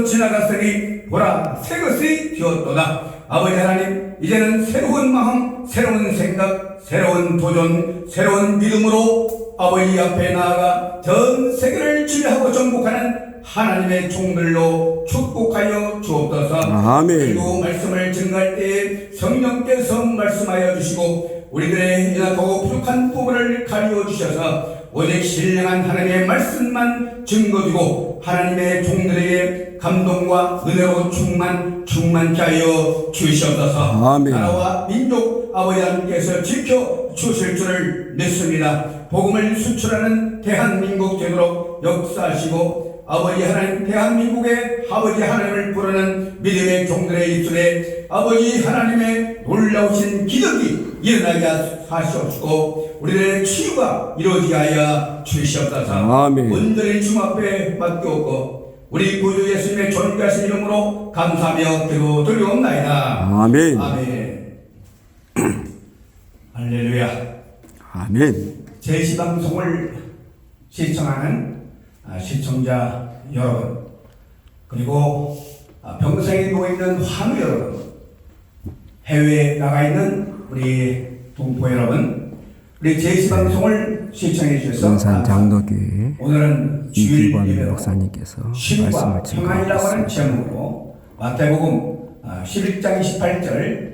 지나갔으니 보라 새 것이 되었도다. 아버지 하나님, 이제는 새로운 마음, 새로운 생각, 새로운 도전, 새로운 믿음으로 아버지 앞에 나아가 전 세계를 지배하고 정복하는 하나님의 종들로 축복하여 주옵소서. 아멘. 그리고 말씀을 증거할 때에 성령께서 말씀하여 주시고 우리들의 연약하고 부족한 부분을 가리워 주셔서 오직 신령한 하나님의 말씀만 증거주고 하나님의 종들에게 감동과 은혜로 충만케 하여 주시옵소서. 아멘. 나라와 민족 아버지 하나님께서 지켜 주실 줄을 믿습니다. 복음을 수출하는 대한민국 되도록 역사하시고 아버지 하나님, 대한민국의 아버지 하나님을 부르는 믿음의 종들의 입술에 아버지 하나님의 놀라우신 기적이 일어나게 하시옵시고 우리들의 치유가 이루어지게 하여 주시옵소서. 아멘. 온전히 주 앞에 맡겨오고 우리 구주 예수님의 존귀하신 이름으로 감사하며 기도드리옵나이다. 아멘. 아멘. 할렐루야. 아멘. 제시방송을 시청하는 시청자 여러분, 그리고 병상에 누워있는 환우 여러분, 해외에 나가 있는 우리 동포 여러분, 우리 제시방송을 시청해 주셔서 은산 장로교회 오늘은 주일 이기권 예배로 목사님께서 쉼과 말씀을 평안이라고 하는 증거하셨습니다. 제목으로 마태복음 11장 28절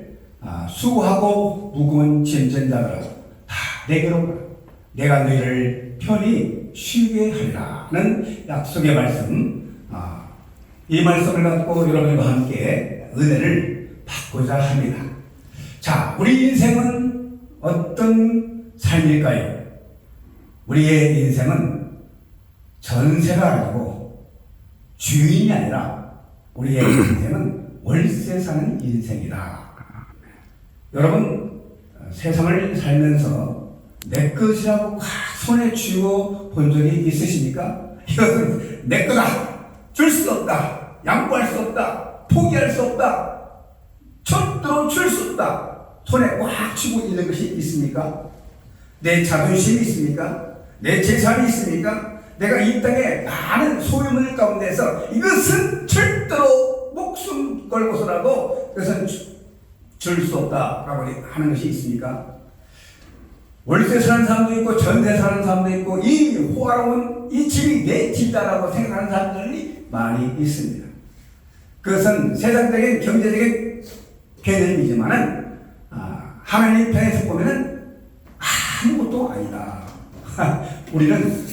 수고하고 무거운 짐진 자들아 다 내게로 오라 내가 너희를 편히 쉬게 하리라는 약속의 말씀, 이 말씀을 갖고 여러분과 함께 은혜를 받고자 합니다. 자, 우리 인생은 어떤 삶일까요? 우리의 인생은 전세가 아니고 주인이 아니라 우리의 인생은 월세 사는 인생이다. 여러분, 세상을 살면서 내 것이라고 손에 쥐고 본 적이 있으십니까? 이것은 내 거다. 줄 수 없다. 양보할 수 없다. 포기할 수 없다. 절대로 줄 수 없다. 손에 꽉 쥐고 있는 것이 있습니까? 내 자존심이 있습니까? 내 재산이 있습니까? 내가 이 땅에 많은 소유물 가운데서 이것은 절대로 목숨 걸고서라도 그것은 줄 수 없다라고 하는 것이 있습니까? 월세 사는 사람도 있고 전세 사는 사람도 있고 이 호화로운 이 집이 내 집이다라고 생각하는 사람들이 많이 있습니다. 그것은 세상적인 경제적인 개념이지만은 하나님 편에서 보면은 아무것도 아니다. 우리는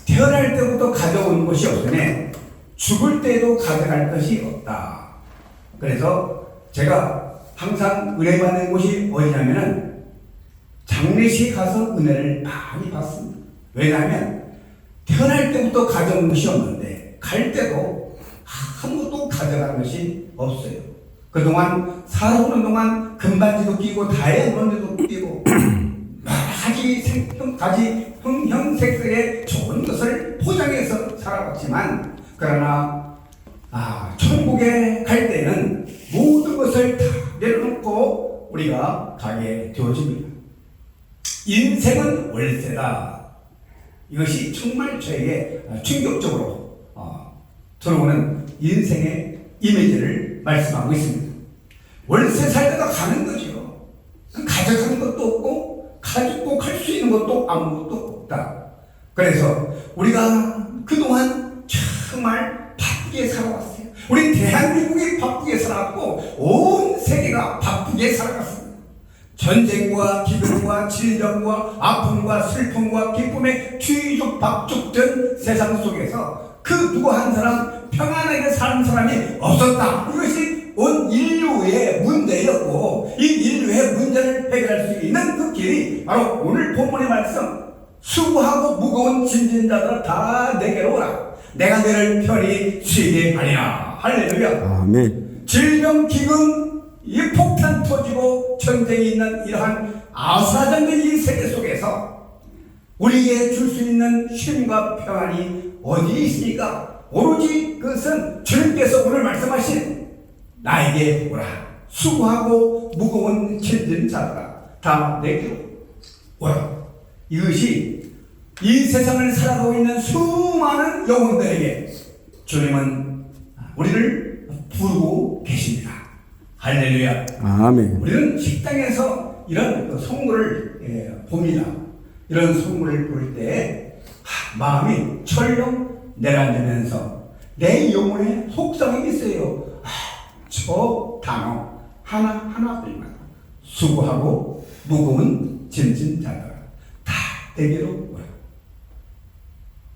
태어날 때부터 가져온 것이 없으니 죽을 때도 가져갈 것이 없다. 그래서 제가 항상 은혜 받는 곳이 어디냐면은 장례식 가서 은혜를 많이 받습니다. 왜냐하면 태어날 때부터 가져온 것이 없는데 갈 때도 아무것도 가져간 것이 없어요. 그동안 살아오는 동안 금반지도 끼고 다이아몬드도 끼고 가지 형색색의 좋은 것을 포장해서 살아왔지만 그러나 천국에 갈 때는 모든 것을 다 내려놓고 우리가 가게 되어집니다. 인생은 월세다. 이것이 정말 저에게 충격적으로 들어오는 인생의 이미지를 말씀하고 있습니다. 월세 살다가 가는 거죠. 가져가는 것도 없고 가지고 갈 수 있는 것도 아무것도 없다. 그래서 우리가 그동안 정말 바쁘게 살아왔어요. 우리 대한민국이 바쁘게 살았고 온 세계가 바쁘게 살아갔습니다. 전쟁과 기근과 질병과 아픔과 슬픔과 기쁨에 뒤죽박죽된 세상 속에서 그 누구 한 사람 평안하게 사는 사람이 없었다. 이것이 온 인류의 문제였고 이 인류의 문제를 해결할 수 있는 그 길이 바로 오늘 본문의 말씀 수고하고 무거운 짐진 자들아 다 내게로 오라 내가 너를 편히 쉬게 하리라. 할렐루야. 아멘. 질병 기근 이 폭탄 터지고 전쟁이 있는 이러한 아수라장된 이 세계 속에서 우리에게 줄 수 있는 쉼과 평안이 어디 있습니까? 오로지 그것은 주님께서 오늘 말씀하신 나에게 오라 수고하고 무거운 짐진 자들아 다 내게로 오라. 이것이 이 세상을 살아가고 있는 수많은 영혼들에게 주님은 우리를 부르고 계십니다. 할렐루야. 아멘. 우리는 식당에서 이런 선물을 봅니다. 이런 선물을 볼 때 마음이 철렁 내려앉으면서 내 영혼에 속상이 있어요. 저 단어 하나하나들마다 수고하고 무거운 짐진 자들 다 내게로 오라.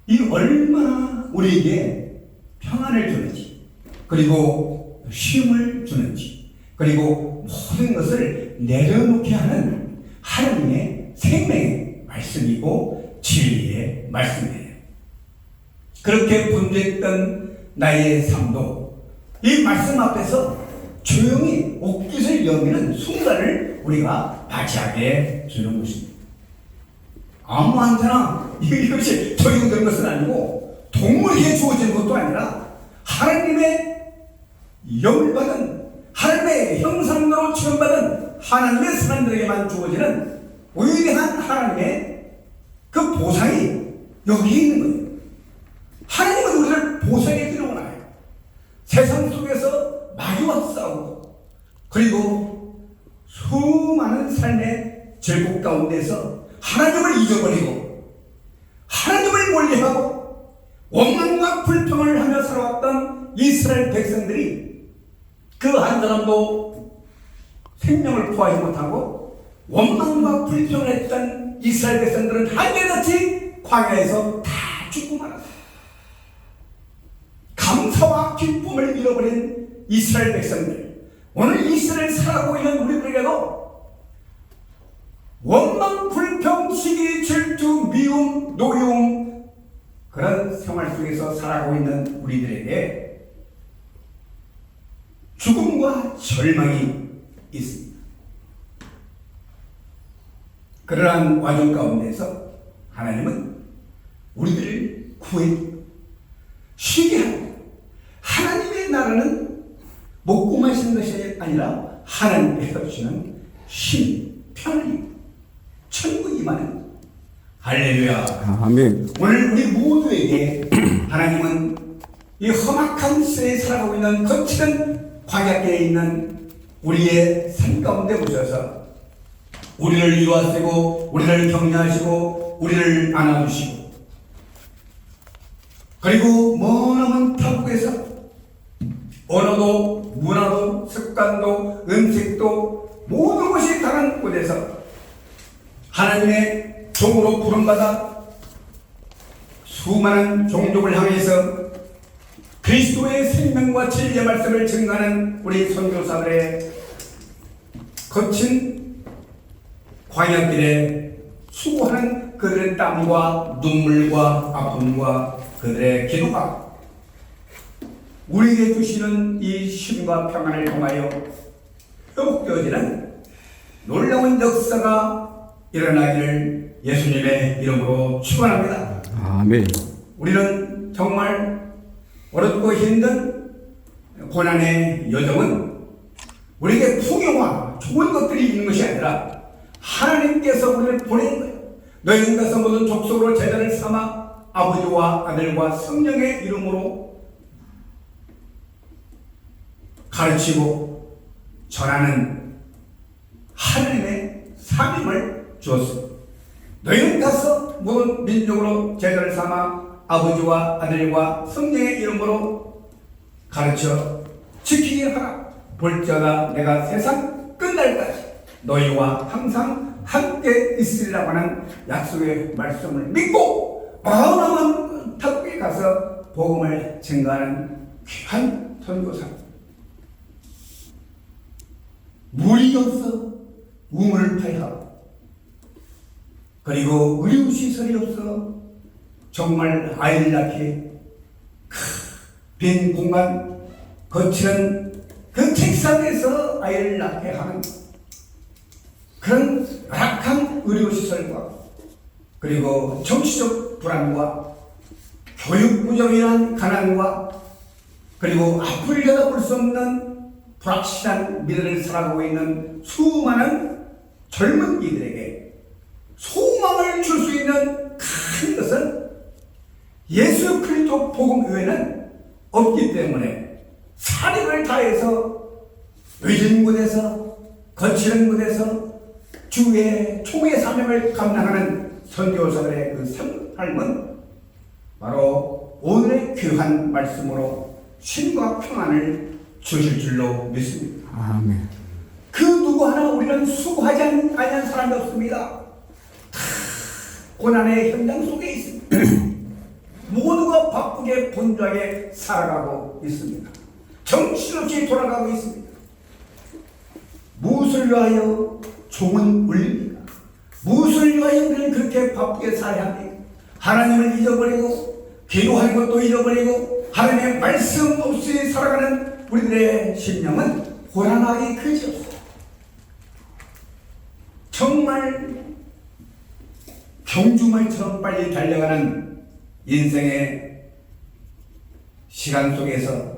이 얼마나 우리에게 평안을 주는지, 그리고 쉼을 주는지, 그리고 모든 것을 내려놓게 하는 하나님의 생명의 말씀이고 진리의 말씀이에요. 그렇게 분주했던 나의 삶도 이 말씀 앞에서 조용히 옷깃을 여미는 순간을 우리가 맞이하게 주는 것입니다. 아무한테나 이것이 적용된 것은 아니고 동물에게 주어진 것도 아니라 하나님의 영을 받은, 하나님의 형상으로 지원받은 하나님의 사람들에게만 주어지는 위대한 하나님의 그 보상이 여기에 있는 거예요. 하나님은 우리를 보상해 주는구나. 세상 속에서 마귀와 싸우고, 그리고 수많은 삶의 절곡 가운데서 하나님을 잊어버리고 하나님을 멀리하고 원망과 불평을 하며 살아왔던 이스라엘 백성들이 그 한 사람도 생명을 구하지 못하고 원망과 불평을 했던 이스라엘 백성들은 한결같이 광야에서 다 죽고 말았어요. 감사와 기쁨을 잃어버린 이스라엘 백성들, 오늘 이스라엘 살아가고 있는 우리들에게도 원망, 불평, 시기, 질투, 미움, 노여움, 그런 생활 속에서 살아가고 있는 우리들에게 죽음과 절망이 있습니다. 그러한 와중 가운데서 하나님은 우리들을 구해 쉬게 하고, 하나님의 나라는 먹고 마시는 것이 아니라 하나님께서 주시는 쉼, 편안입니다. 천국 임하는. 할렐루야. 아멘. 오늘 우리 모두에게 하나님은 이 험악한 시대에 살아가고 있는 거칠은 광야길에 있는 우리의 삶 가운데 오셔서 우리를 이루하시고 우리를 격려하시고 우리를 안아주시고, 그리고 머나먼 타국에서 언어도 문화도 습관도 음식도 모든 것이 다른 곳에서 하나님의 종으로 부름받아 수많은 종족을 향해서 그리스도의 생명과 진리의 말씀을 증거하는 우리 선교사들의 거친 광야길에 수고하는 그들의 땀과 눈물과 아픔과 그들의 기도가 우리에게 주시는 이 쉼과 평안을 통하여 회복되어지는 놀라운 역사가 일어나기를 예수님의 이름으로 축원합니다. 아멘. 우리는 정말 어렵고 힘든 고난의 여정은 우리에게 풍요와 좋은 것들이 있는 것이 아니라 하나님께서 우리를 보낸 거예요. 너희는 가서 모든 족속으로 제자를 삼아 아버지와 아들과 성령의 이름으로 가르치고 전하는 하나님의 사명을 주었습니다. 너희는 가서 모든 민족으로 제자를 삼아 아버지와 아들과 성령의 이름으로 가르쳐 지키게 하라. 볼지어다 내가 세상 끝날까지 너희와 항상 함께 있으리라고 하는 약속의 말씀을 믿고 마음은 타국에 가서 복음을 증거하는 귀한 선교사. 물이 없어 우물을 파야 하고, 그리고 의료시설이 없어 정말 아이를 낳기 빈 공간, 거칠은 그 책상에서 아이를 낳게 하는 그런 열악한 의료시설과, 그리고 정치적 불안과 교육 부정이란 가난과, 그리고 앞을 내다볼 수 없는 불확실한 미래를 살아가고 있는 수많은 젊은 이들에게 소망을 줄 수 있는 큰 것은 예수 그리스도 복음 외에는 없기 때문에 사력을 다해서 외진 곳에서 거치는 곳에서 주의 총의 사명을 감당하는 선교사들의 그 삶은 바로 오늘의 귀한 말씀으로 쉼과 평안을 주실 줄로 믿습니다. 아멘. 그 누구 하나 우리는 수고하지 않은 사람이 없습니다. 다 고난의 현장 속에 있습니다. 모두가 바쁘게 분주하게 살아가고 있습니다. 정신없이 돌아가고 있습니다. 무엇을 위하여 종은 울립니까? 무엇을 위하여 우리는 그렇게 바쁘게 살아야 합니까? 하나님을 잊어버리고 기도하는 것도 잊어버리고 하나님의 말씀 없이 살아가는 우리들의 심령은 고란하기 그지없어요. 정말 경주말처럼 빨리 달려가는 인생의 시간 속에서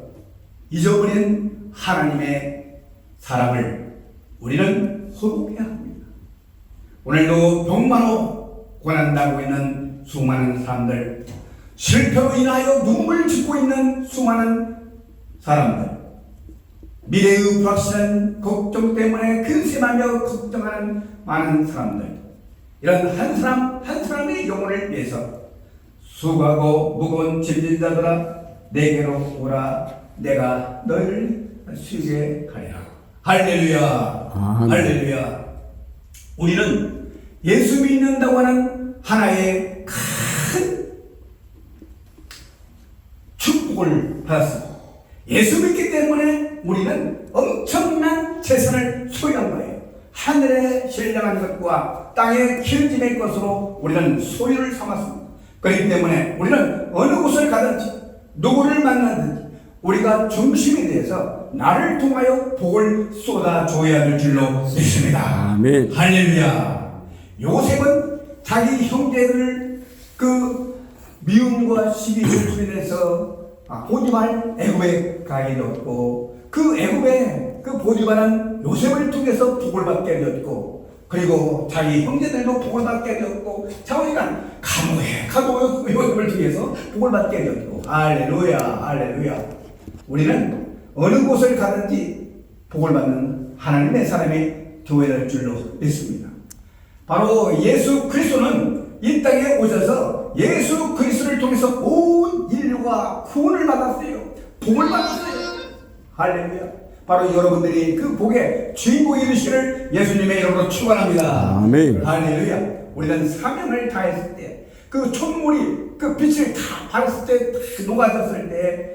잊어버린 하나님의 사랑을 우리는 회복해야 합니다. 오늘도 병마로 고난당하고 있는 수많은 사람들, 실패로 인하여 눈물 짓고 있는 수많은 사람들, 미래의 불확실한 걱정 때문에 근심하며 걱정하는 많은 사람들, 이런 한 사람 한 사람의 영혼을 위해서 수고하고 무거운 짐진 자들아 내게로 오라, 내가 너희를 쉬게 하리라. 할렐루야. 아멘. 할렐루야. 우리는 예수 믿는다고 하는 하나의 큰 축복을 받았습니다. 예수 믿기 때문에 우리는 엄청난 재산을 소유한 거예요. 하늘에 신령한 것과 땅에 기름짐의 것으로 우리는 소유를 삼았습니다. 그렇기 때문에 우리는 어느 곳을 가든지 누구를 만나든지 우리가 중심이 되어서 나를 통하여 복을 쏟아줘야 될 줄로 믿습니다. 아멘. 할렐루야. 요셉은 자기 형제들을 그 미움과 시기를 인해서 보디발 애굽에 가게 되었고, 그 애굽에 그 보디발은 요셉을 통해서 복을 받게 되었고, 그리고 자기 형제들도 복을 받게 되었고, 자오니까 감옥에 가도 요셉을 통해서 복을 받게 되었고, 할렐루야, 할렐루야. 우리는 어느 곳을 가든지 복을 받는 하나님의 사람이 되어야 될 줄로 믿습니다. 바로 예수 그리스도는 이 땅에 오셔서 예수 그리스도를 통해서 온 인류가 구원을 받았어요. 복을 받았어요. 할렐루야. 바로 여러분들이 그 복의 주인공이 되시기를 예수님의 이름으로 축원합니다. 아멘. 할렐루야. 우리는 사명을 다했을 때, 그 촛물이 그 빛을 다 발했을 때, 다 녹아졌을 때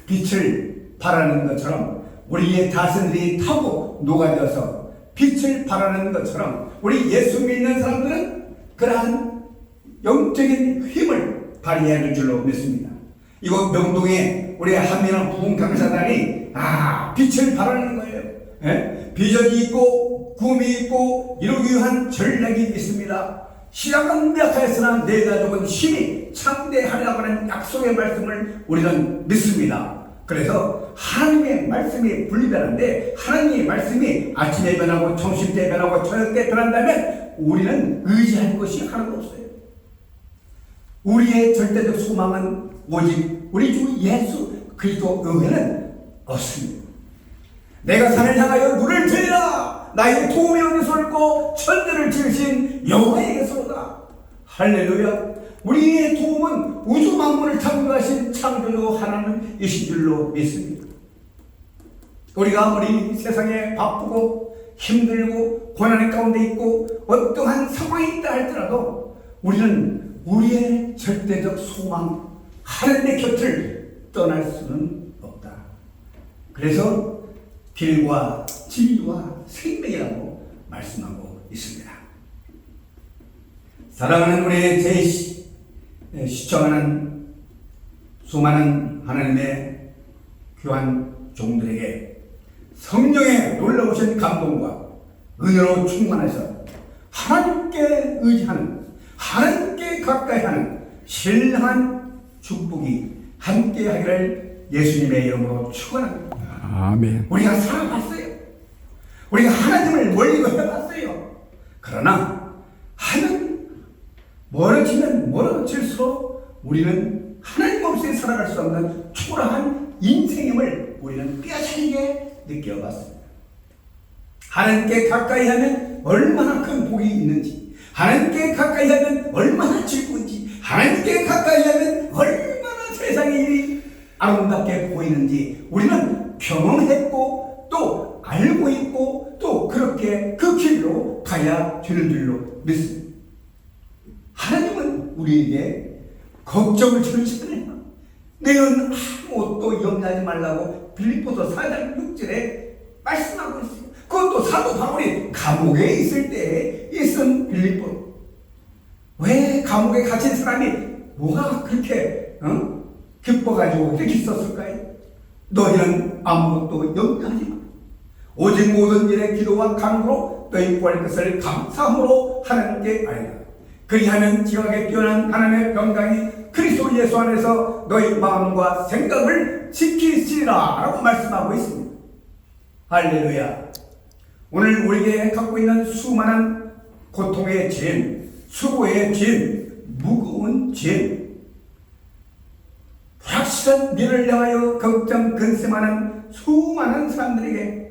빛을 발하는 것처럼 우리의 자신들이 타고 녹아져서 빛을 발하는 것처럼 우리 예수 믿는 사람들은 그러한 영적인 힘을 발휘해야 할 줄로 믿습니다. 이곳 명동에 우리 한민원 부흥 강사단이 빛을 발하는 거예요. 예? 비전이 있고 꿈이 있고 이루기 위한 전략이 있습니다. 시작은 미약하였으나 내 가족은 힘이 창대하리라고 하는 약속의 말씀을 우리는 믿습니다. 그래서 하나님의 말씀이 분리되는데, 하나님의 말씀이 아침에 변하고 점심때 변하고 저녁때 변한다면 우리는 의지할 것이 하나도 없어요. 우리의 절대적 소망은 오직 우리 주 예수 그리스도 외에는 없습니다. 내가 산을 향하여 눈을 들이라, 나의 도움이 어디서 올고 천대를 지으신 여호와에게서로다. 할렐루야. 우리의 도움은 우주 만물을 창조하신 창조주 하나님이신 줄로 믿습니다. 우리가 아무리 세상에 바쁘고 힘들고 고난의 가운데 있고 어떠한 상황이 있다 할지라도 우리는 우리의 절대적 소망 하나님의 곁을 떠날 수는 없다. 그래서 길과 진리와 생명이라고 말씀하고 있습니다. 사랑하는 우리 시청하는 수많은 하나님의 귀한 종들에게 성령의 놀라우신 감동과 은혜로 충만해서 하나님께 의지하는, 하나님께 가까이 하는 신령한 축복이 함께 하기를 예수님의 이름으로 축원합니다. 아멘. 우리가 살아봤어요. 우리가 하나님을 멀리 해봤어요. 그러나 하나님 멀어지면 멀어질수록 우리는 하나님 없이 살아갈 수 없는 초라한 인생임을 우리는 뼈저리게 느껴봤습니다. 하나님께 가까이 하면 얼마나 큰 복이 있는지, 하나님께 가까이 하면 얼마나 즐거운지, 하나님께 가까이 하면 얼마나 세상의 일이 아름답게 보이는지 우리는 경험했고 또 알고 있고 또 그렇게 그 길로 가야 되는 줄로 믿습니다. 하나님은 우리에게 걱정을 주시잖아요. 너희는 아무것도 염려하지 말라고 빌립보서 4장 6절에 말씀하고 있어요. 그것도 사도 바울이 감옥에 있을 때에 있은 빌립보. 왜 감옥에 갇힌 사람이 뭐가 그렇게 기뻐가지고 이렇게 있었을까요? 너희는 아무것도 염려하지 마. 오직 모든 일에 기도와 간구로 너희 구할 것을 감사함으로 하나님께 알리라. 그리하면 지각에 뛰어난 하나님의 평강이 그리스도 예수 안에서 너희 마음과 생각을 지키시리라 라고 말씀하고 있습니다. 할렐루야. 오늘 우리에게 갖고 있는 수많은 고통의 짐, 수고의 짐, 무거운 짐, 불확실한 미래를 향하여 걱정 근심하는 수많은 사람들에게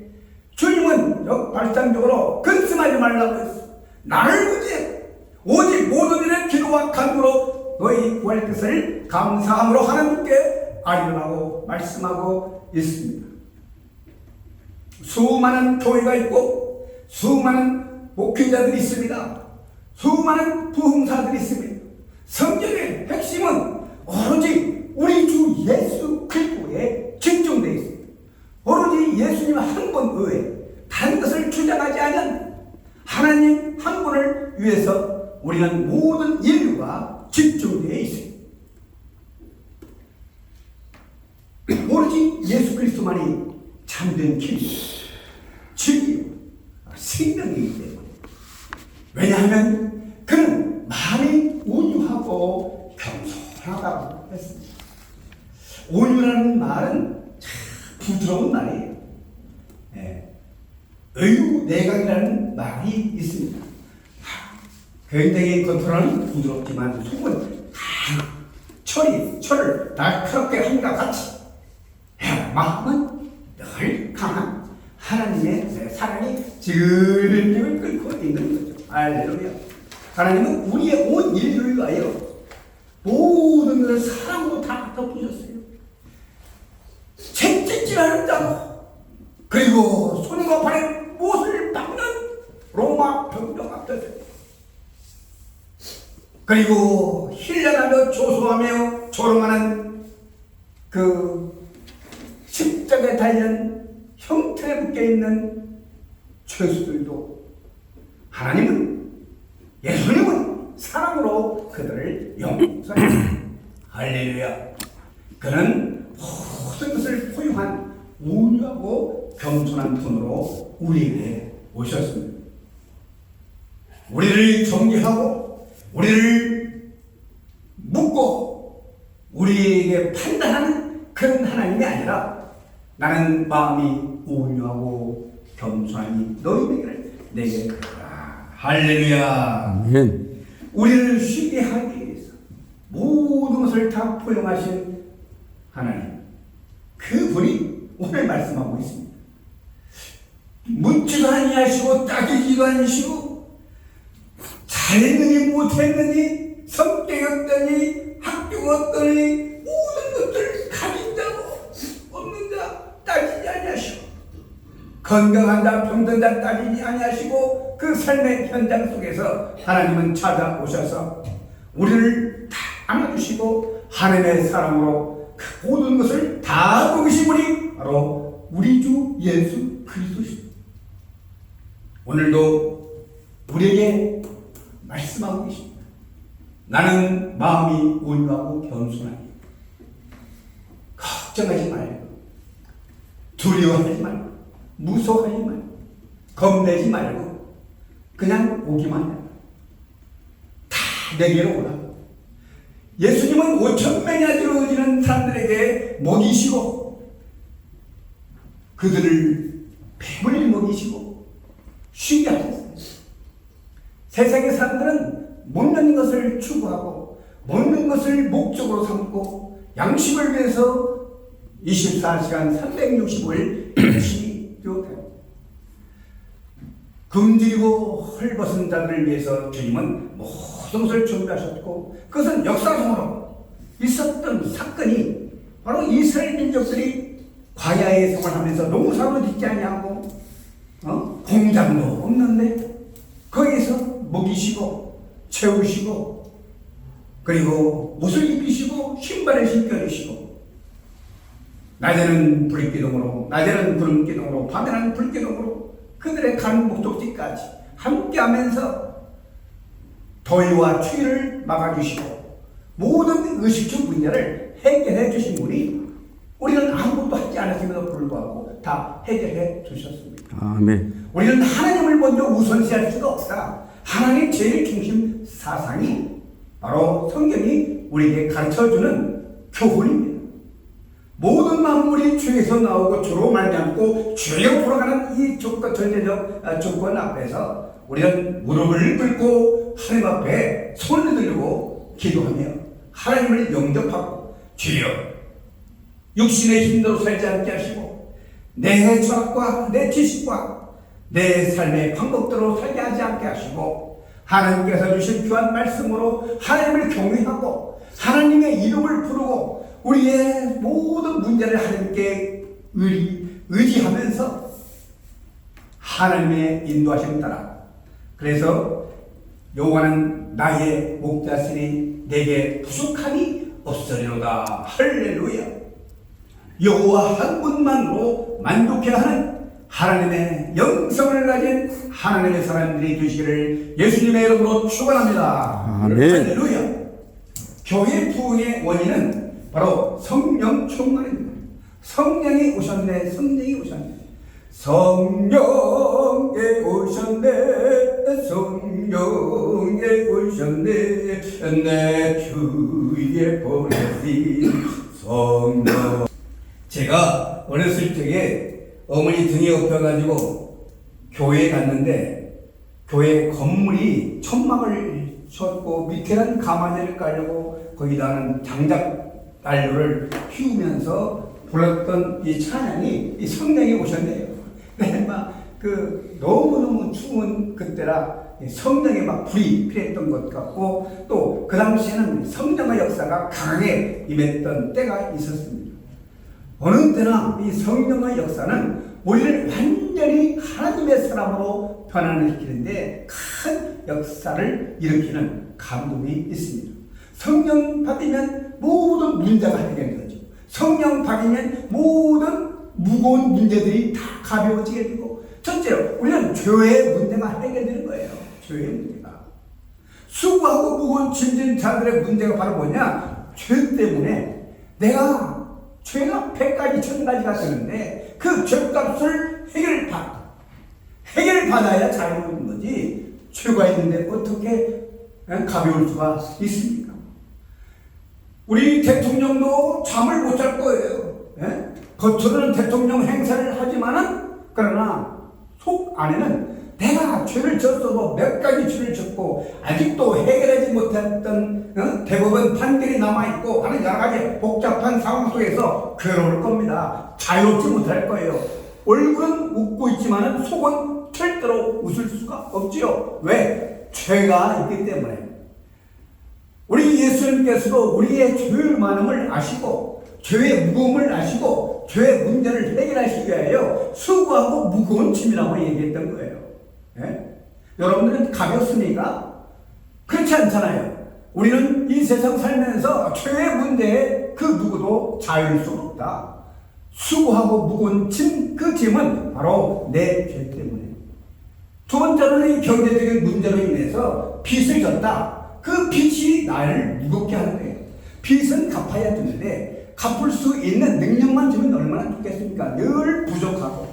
주님은 역발상적으로 근심하지 말라고 했어. 나를 구제 오직 모든 일에 기도와 간구로 너희 구할 것을 감사함으로 하나님께 알리라고 말씀하고 있습니다. 수많은 교회가 있고 수많은 목회자들이 있습니다. 수많은 부흥사들이 있습니다. 성경의 핵심은 오로지 우리 주 예수 그리스도에 집중되어 있습니다. 오로지 예수님 한 분 외에 다른 것을 주장하지 않은 하나님 한 분을 위해서 우리는 모든 인류가 집중되어 있습니다. 오로지 예수 그리스도만이 참된 길이요, 진리요, 생명이기 때문에. 왜냐하면 그는 마음이 온유하고 겸손하다고 했습니다. 온유라는 말은 참 부드러운 말이에요. 의유내각이라는 말이 있습니다. 굉장히 겉으로는 부드럽지만 속은 철을 날카롭게 한과 같이 마음은 늘 강한 하나님의 사랑이 지글지글 끓고 있는 거죠. 할렐루야. 하나님은 우리의 온 인류를 위하여 모든 것을 사랑으로 다 덮으셨어요. 채찍질하는 자도, 그리고 손과 발에 못을 박는 로마 병력 앞에서, 그리고 힐려하며 조소하며 조롱하는 그 십자가에 달린 형틀에 묶여있는 죄수들도 하나님은, 예수님은 사랑으로 그들을 용서합니다. 할렐루야. 그는 모든 것을 포용한 온유하고 겸손한 분으로 우리에게 오셨습니다. 우리를 정죄하고 우리를 묻고 우리에게 판단하는 그런 하나님이 아니라, 나는 마음이 온유하고 겸손하니 너희에게 내게 가라. 할렐루야. 아멘. 우리를 쉬게 하기 위해서 모든 것을 다 포용하신 하나님, 그분이 오늘 말씀하고 있습니다. 묻지도 아니하시고 따지지도 않으시고 잘했느니 못했느니 성격이 어떠니 학교가 어떠니 모든 것들 가진 자고 없는 자 따지지 아니하시고, 건강한 자 병든 자 따지지 아니하시고, 그 삶의 현장 속에서 하나님은 찾아오셔서 우리를 다 안아주시고 하나님의 사랑으로 그 모든 것을 다 누구신 분이 바로 우리 주 예수 그리스도십니다. 오늘도 우리에게 말씀하고 계십니다. 나는 마음이 온유하고 겸손하니 걱정하지 말고, 두려워하지 말고, 무서워하지 말고, 겁내지 말고, 그냥 오기만 해라. 다 내게로 오라. 예수님은 5,000명이나 들어오지는 사람들에게 먹이시고, 그들을 배불리 먹이시고 쉬게 하셨어요. 세상의 사람들은 먹는 것을 추구하고 먹는 것을 목적으로 삼고 양식을 위해서 24시간 365일 치료됩니다. 굶주리고 헐벗은 자들을 위해서 주님은 모든 것을 준비하셨고, 그것은 역사적으로 있었던 사건이 바로 이스라엘 민족들이 광야의 생활하면서 농사도 짓지 아니하고 공장도 없는데 거기에서 먹이시고 채우시고, 그리고 옷을 입히시고 신발을 신겨주시고, 낮에는 불기둥으로, 낮에는 구름기둥으로, 밤에는 불기둥으로 그들의 가는 목적지까지 함께하면서 더위와 추위를 막아주시고 모든 의식주 문제를 해결해 주신 분이, 우리는 아무것도 하지 않았음에도 불구하고 다 해결해 주셨습니다. 아멘. 우리는 하나님을 먼저 우선시할 수가 없다. 하나님 제일 중심 사상이 바로 성경이 우리에게 가르쳐주는 교훈입니다. 모든 만물이 죄에서 나오고 죄로 말미암고 죄로 돌아가는 이 전제적 조건 앞에서 우리는 무릎을 꿇고 하나님 앞에 손을 들고 기도하며 하나님을 영접하고, 주여 육신의 힘대로 살지 않게 하시고 내 철학과 내 지식과 내 삶의 방법대로 살게 하지 않게 하시고, 하나님께서 주신 귀한 말씀으로 하나님을 경외하고 하나님의 이름을 부르고 우리의 모든 문제를 하나님께 의지하면서 하나님의 인도하심 따라, 그래서 여호와는 나의 목자시니 내게 부족함이 없으리로다. 할렐루야. 여호와 한 분만으로 만족해야 하는 하나님의 영성을 가진 하나님의 사람들이 되시기를 예수님의 이름으로 축원합니다. 아멘. 할렐루야. 교회 부흥의 원인은 바로 성령 충만입니다. 성령이 오셨네, 성령이 오셨네, 성령에 오셨네, 성령에 오셨네, 내 주위에 보내신 성령. 제가 어렸을 적에 어머니 등에 업혀가지고 교회에 갔는데, 교회 건물이 천막을 쳤고 밑에는 가마니를 깔고 거기다는 장작 난로를 피우면서 불렀던 이 찬양이 이 성령이 오셨네요. 네, 너무너무 추운 그때라 성령의 불이 필요했던 것 같고, 또 그 당시에는 성령의 역사가 강하게 임했던 때가 있었습니다. 어느 때나 이 성령의 역사는 우리를 완전히 하나님의 사람으로 변화시키는데 큰 역사를 일으키는 감동이 있습니다. 성령 받으면 모든 문제가 해결되죠. 성령 받으면 모든 무거운 문제들이 다 가벼워지게 되고, 첫째로 우리는 죄의 문제가 해결되는 거예요. 죄의 문제가. 수고하고 무거운 짐진 자들의 문제가 바로 뭐냐? 죄 때문에 내가 죄가 100가지 1000가지가 되는데 그 죄값을 해결받아야 자유로운 거지, 죄가 있는데 어떻게 가벼울 수가 있습니까? 우리 대통령도 잠을 못 잘 거예요. 겉으로는 대통령 행사를 하지만은, 그러나 속 안에는 내가 죄를 졌어도 몇 가지 죄를 졌고 아직도 해결하지 못했던 대법원 판결이 남아있고 하는 여러 가지 복잡한 상황 속에서 괴로울 겁니다. 자유롭지 못할 거예요. 얼굴은 웃고 있지만은 속은 절대로 웃을 수가 없지요. 왜? 죄가 있기 때문에. 우리 예수님께서도 우리의 죄의 많음을 아시고 죄의 무거움을 아시고 죄의 문제를 해결하시기 위하여 수고하고 무거운 짐이라고 얘기했던 거예요. 여러분들은 가볍습니까? 그렇지 않잖아요. 우리는 이 세상 살면서 죄의 문제에 그 누구도 자유일 수 없다. 수고하고 무거운 짐, 그 짐은 바로 내 죄 때문에. 두 번째로는 이 경제적인 문제로 인해서 빚을 졌다. 그 빚이 나를 무겁게 하는 거예요. 빚은 갚아야 되는데 갚을 수 있는 능력만 주면 얼마나 좋겠습니까? 늘 부족하고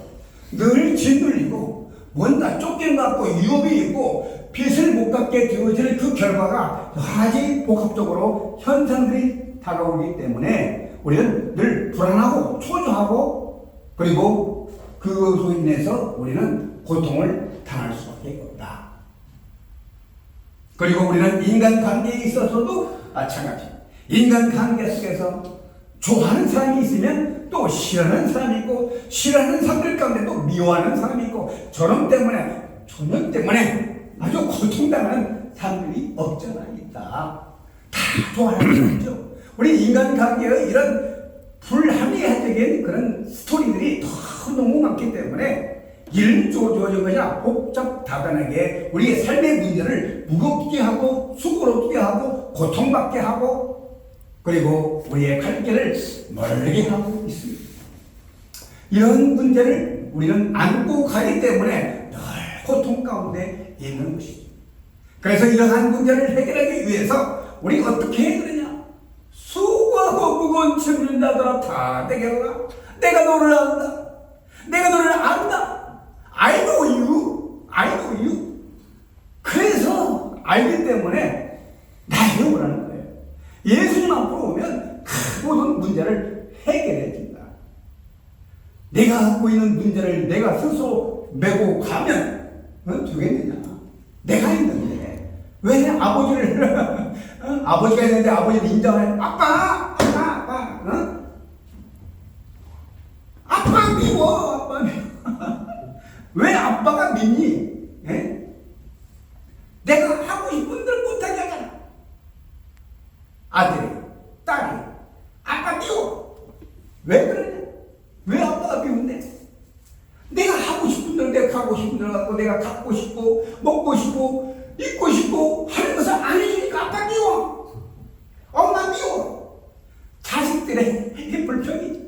늘 짓눌리고 뭔가 쫓긴 것 같고 유업이 있고 빚을 못 갚게 되어지는 그 결과가 여러 가지 복합적으로 현상들이 다가오기 때문에 우리는 늘 불안하고 초조하고, 그리고 그것으로 인해서 우리는 고통을 당할 수밖에 없다. 그리고 우리는 인간관계에 있어서도 마찬가지. 인간관계 속에서 좋아하는 사람이 있으면 또 싫어하는 사람이 있고, 싫어하는 사람들 가운데 또 미워하는 사람이 있고, 저놈 때문에 아주 고통당하는 사람들이 없잖아 있다. 다 좋아하는 사람이죠. 우리 인간관계의 이런 불합리화적인 그런 스토리들이 너무 많기 때문에 일조조적인 것이나 복잡다단하게 우리의 삶의 문제를 무겁게 하고 수고롭게 하고 고통받게 하고 그리고 우리의 갈 길을 멀게 하고 있습니다. 이런 문제를 우리는 안고 가기 때문에 늘 고통 가운데 있는 것이죠. 그래서 이러한 문제를 해결하기 위해서 우리가 어떻게 해야 되느냐? 수고하고 무거운 짐진 자들아 다 내게 오라. 내가 너를 안다. 내가 너를 안다. I know you. I know you. 그래서 알기 때문에 나에게 오라는 거예요. 예수님 앞으로 오면 그 모든 문제를 해결해 준다. 내가 갖고 있는 문제를 내가 스스로 메고 가면 되겠느냐? 내가 있는데 왜 아버지를 아버지가 있는데 아버지를 인정해? 아빠 미워. 왜 아빠가 믿니? 예? 내가 하고 싶은 대로 못하게 하잖아. 아들이, 딸이, 아빠 미워. 왜 그러냐? 왜 아빠가 미운데? 내가 하고 싶은 대로 내가 가고 싶은 대로 갖고 내가 갖고 싶고 먹고 싶고 입고 싶고 하는 것을 안 해주니까 아빠 미워. 엄마 미워. 자식들의 불평이지.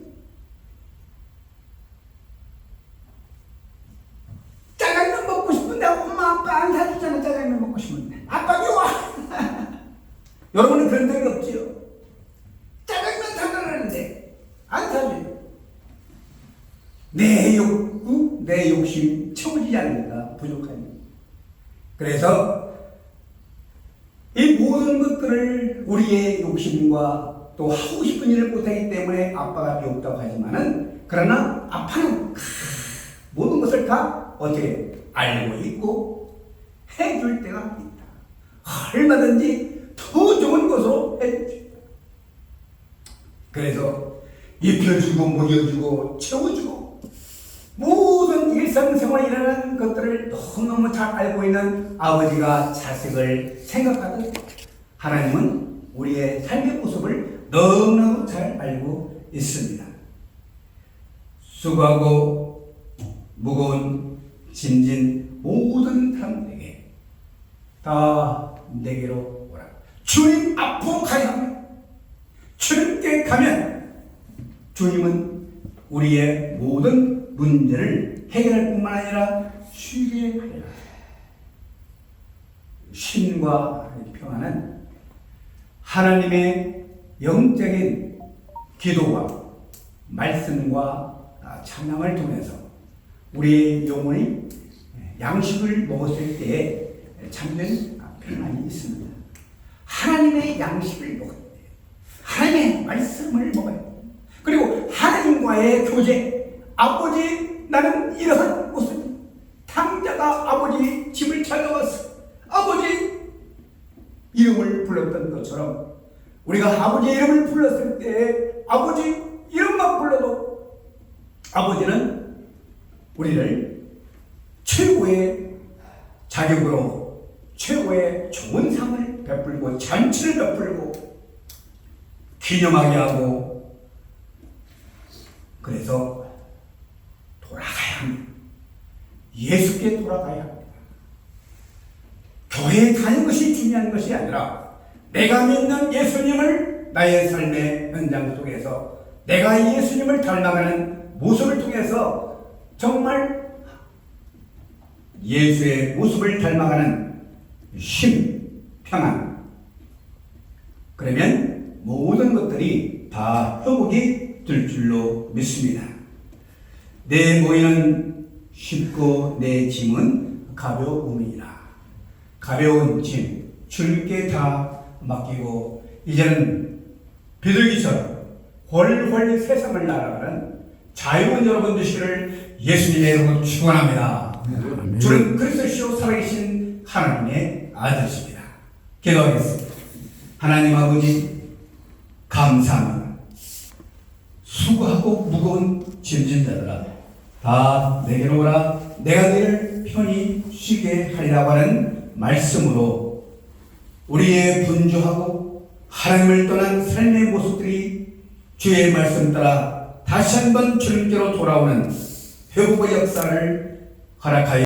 짜장면 먹고 싶은데 엄마 아빠 안 사주잖아. 짜장면 먹고 싶은데 아빠 미워. 여러분은 그런 적이 없지요? 짜장면 사달라는데 안 사줘요. 내 욕구, 내 욕심 채워지지 않는다. 부족하니. 그래서 이 모든 것들을 우리의 욕심과 또 하고 싶은 일을 못하기 때문에 아빠가 미웠다고 하지만은 그러나 아빠는 모든 것을 다 어떻게 알고 있고 해줄 때가 있다. 얼마든지 더 좋은 것으로 해주십니다. 그래서 입혀주고 먹여주고 채워주고 모든 일상생활에 일어나는 것들을 너무너무 잘 알고 있는 아버지가 자식을 생각하듯 하나님은 우리의 삶의 모습을 너무너무 잘 알고 있습니다. 수고하고 무거운 짐진 모든 사람들에게 다 내게로 오라. 주님 앞으로 가야 합니다. 주님께 가면 주님은 우리의 모든 문제를 해결할 뿐만 아니라 쉬게 하리라. 쉼과 평안은 하나님의 영적인 기도와 말씀과 찬양을 통해서 우리의 영혼이 양식을 먹었을 때에 참된 평안이 있습니다. 하나님의 양식을 먹어야 돼요. 하나님의 말씀을 먹어야 돼요. 그리고 하나님과의 교제. 아버지 나는 이러한 모습. 탕자가 아버지 집을 찾아왔어. 아버지 이름을 불렀던 것처럼 우리가 아버지 이름을 불렀을 때 아버지 이름만 불러도 아버지는 우리를 최고의 자격으로 최고의 좋은 상을 베풀고 잔치를 베풀고 기념하게 하고 그래서 돌아가야 합니다. 예수께 돌아가야 합니다. 교회에 가는 것이 중요한 것이 아니라 내가 믿는 예수님을 나의 삶의 현장 속에서 내가 예수님을 닮아가는 모습을 통해서 정말 예수의 모습을 닮아가는 쉼, 평안. 그러면 모든 것들이 다 회복이 될 줄로 믿습니다. 내 모이는 쉽고 내 짐은 가벼움이라. 가벼운 짐 주님께 다 맡기고 이제는 비둘기처럼 훨훨 세상을 날아가는 자유로운 여러분 되시기를 예수님의 이름으로 축원합니다. 주는 그리스도시요 살아계신 하나님의 아들이십니다. 기도하겠습니다. 하나님 아버지 감사합니다. 수고하고 무거운 짐진 자들아 다 내게로 오라 내가 너희를 편히 쉬게 하리라고 하는 말씀으로 우리의 분주하고 하나님을 떠난 삶의 모습들이 주의 말씀 따라 다시 한번 주님께로 돌아오는 회복의 역사를 허락하여